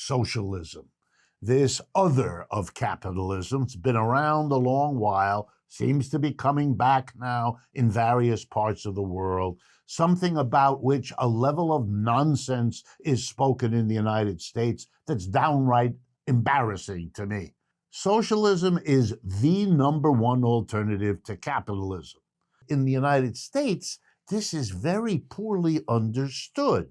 socialism. This other of capitalism's been around a long while, seems to be coming back now in various parts of the world, something about which a level of nonsense is spoken in the United States that's downright embarrassing to me. Socialism is the number one alternative to capitalism. In the United States, this is very poorly understood.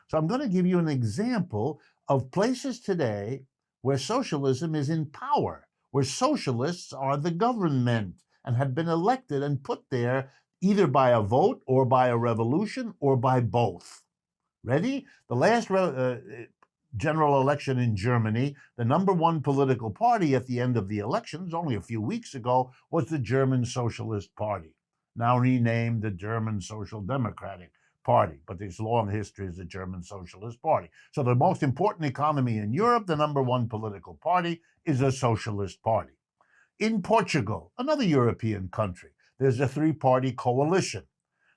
So I'm going to give you an example of places today where socialism is in power, where socialists are the government and have been elected and put there either by a vote or by a revolution or by both. Ready? The last general election in Germany, the number one political party at the end of the elections, only a few weeks ago, was the German Socialist Party, now renamed the German Social Democratic Party, but its long history is the German Socialist Party. So the most important economy in Europe, the number one political party, is a socialist party. In Portugal, another European country, there's a three-party coalition.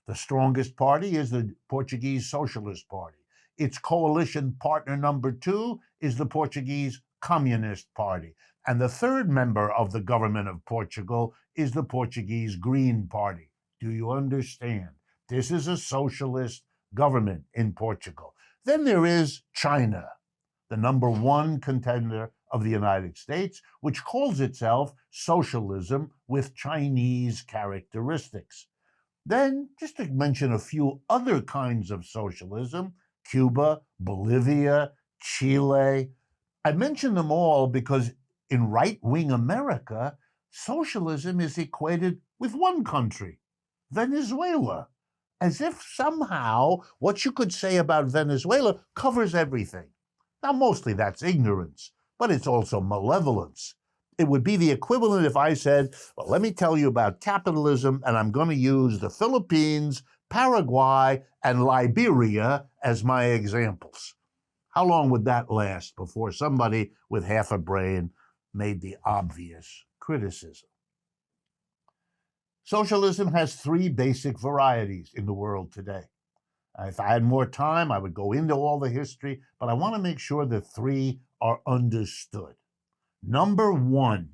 The strongest party is the Portuguese Socialist Party. Its coalition partner number two is the Portuguese Communist Party. And the third member of the government of Portugal is the Portuguese Green Party. Do you understand? This is a socialist government in Portugal. Then there is China, the number one contender of the United States, which calls itself socialism with Chinese characteristics. Then, just to mention a few other kinds of socialism, Cuba, Bolivia, Chile. I mention them all because in right-wing America, socialism is equated with one country, Venezuela, as if somehow what you could say about Venezuela covers everything. Now, mostly that's ignorance, but it's also malevolence. It would be the equivalent if I said, well, let me tell you about capitalism, and I'm going to use the Philippines, Paraguay, and Liberia as my examples. How long would that last before somebody with half a brain made the obvious criticism? Socialism has three basic varieties in the world today. If I had more time, I would go into all the history, but I want to make sure the three are understood. Number one,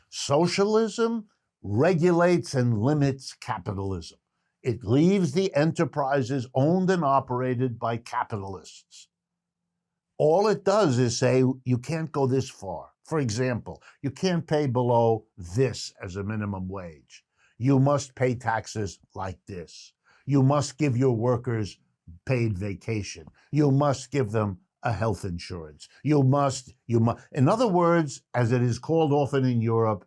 socialism regulates and limits capitalism. It leaves the enterprises owned and operated by capitalists. All it does is say, you can't go this far. For example, you can't pay below this as a minimum wage. You must pay taxes like this. You must give your workers paid vacation. You must give them a health insurance. You must. In other words, as it is called often in Europe,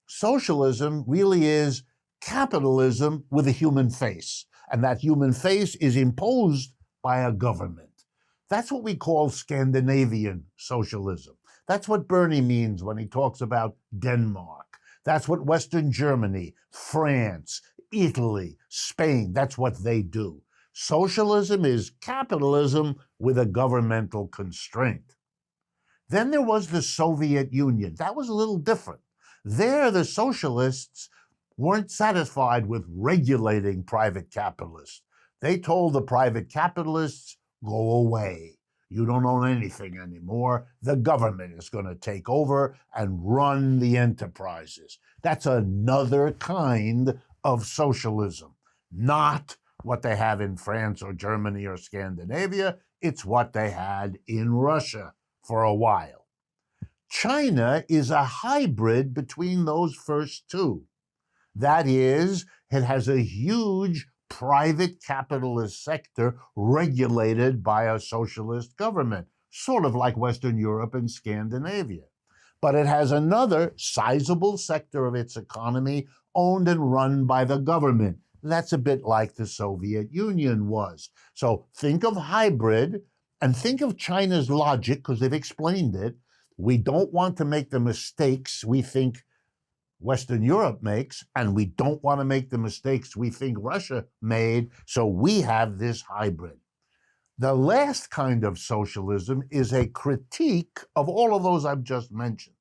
socialism really is capitalism with a human face. And that human face is imposed by a government. That's what we call Scandinavian socialism. That's what Bernie means when he talks about Denmark. That's what Western Germany, France, Italy, Spain, that's what they do. Socialism is capitalism with a governmental constraint. Then there was the Soviet Union. That was a little different. There, the socialists weren't satisfied with regulating private capitalists. They told the private capitalists, go away. You don't own anything anymore. The government is going to take over and run the enterprises. That's another kind of socialism, not what they have in France or Germany or Scandinavia. It's what they had in Russia for a while. China is a hybrid between those first two. That is, it has a huge private capitalist sector regulated by a socialist government, sort of like Western Europe and Scandinavia. But it has another sizable sector of its economy owned and run by the government. That's a bit like the Soviet Union was. So think of hybrid and think of China's logic, because they've explained it. We don't want to make the mistakes we think Western Europe makes, and we don't want to make the mistakes we think Russia made, so we have this hybrid. The last kind of socialism is a critique of all of those I've just mentioned.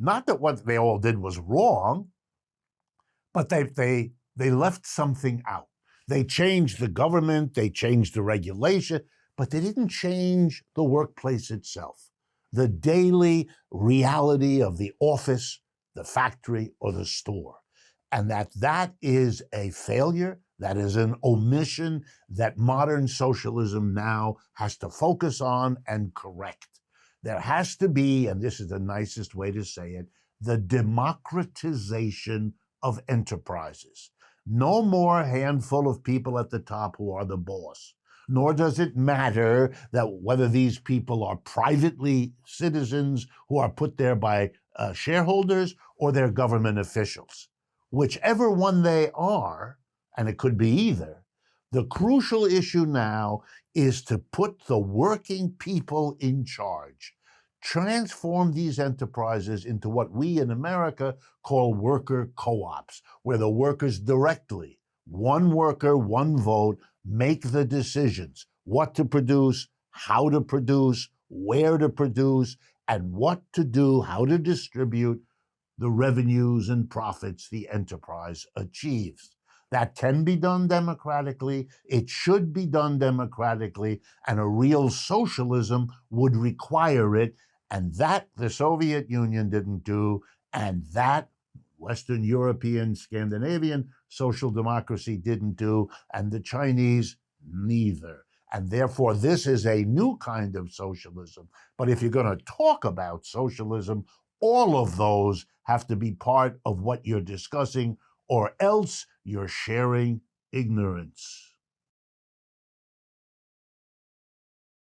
Not that what they all did was wrong, but they left something out. They changed the government, they changed the regulation, but they didn't change the workplace itself, the daily reality of the office, the factory, or the store. And that is a failure, that is an omission that modern socialism now has to focus on and correct. There has to be, and this is the nicest way to say it, the democratization of enterprises. No more handful of people at the top who are the boss. Nor does it matter that whether these people are privately citizens who are put there by shareholders or they're government officials. Whichever one they are, and it could be either, the crucial issue now is to put the working people in charge. Transform these enterprises into what we in America call worker co-ops, where the workers directly, one worker, one vote, make the decisions, what to produce, how to produce, where to produce, and what to do, how to distribute the revenues and profits the enterprise achieves. That can be done democratically. It should be done democratically, and a real socialism would require it. And that the Soviet Union didn't do, and that Western European, Scandinavian social democracy didn't do, and the Chinese neither. And therefore, this is a new kind of socialism. But if you're going to talk about socialism, all of those have to be part of what you're discussing, or else you're sharing ignorance.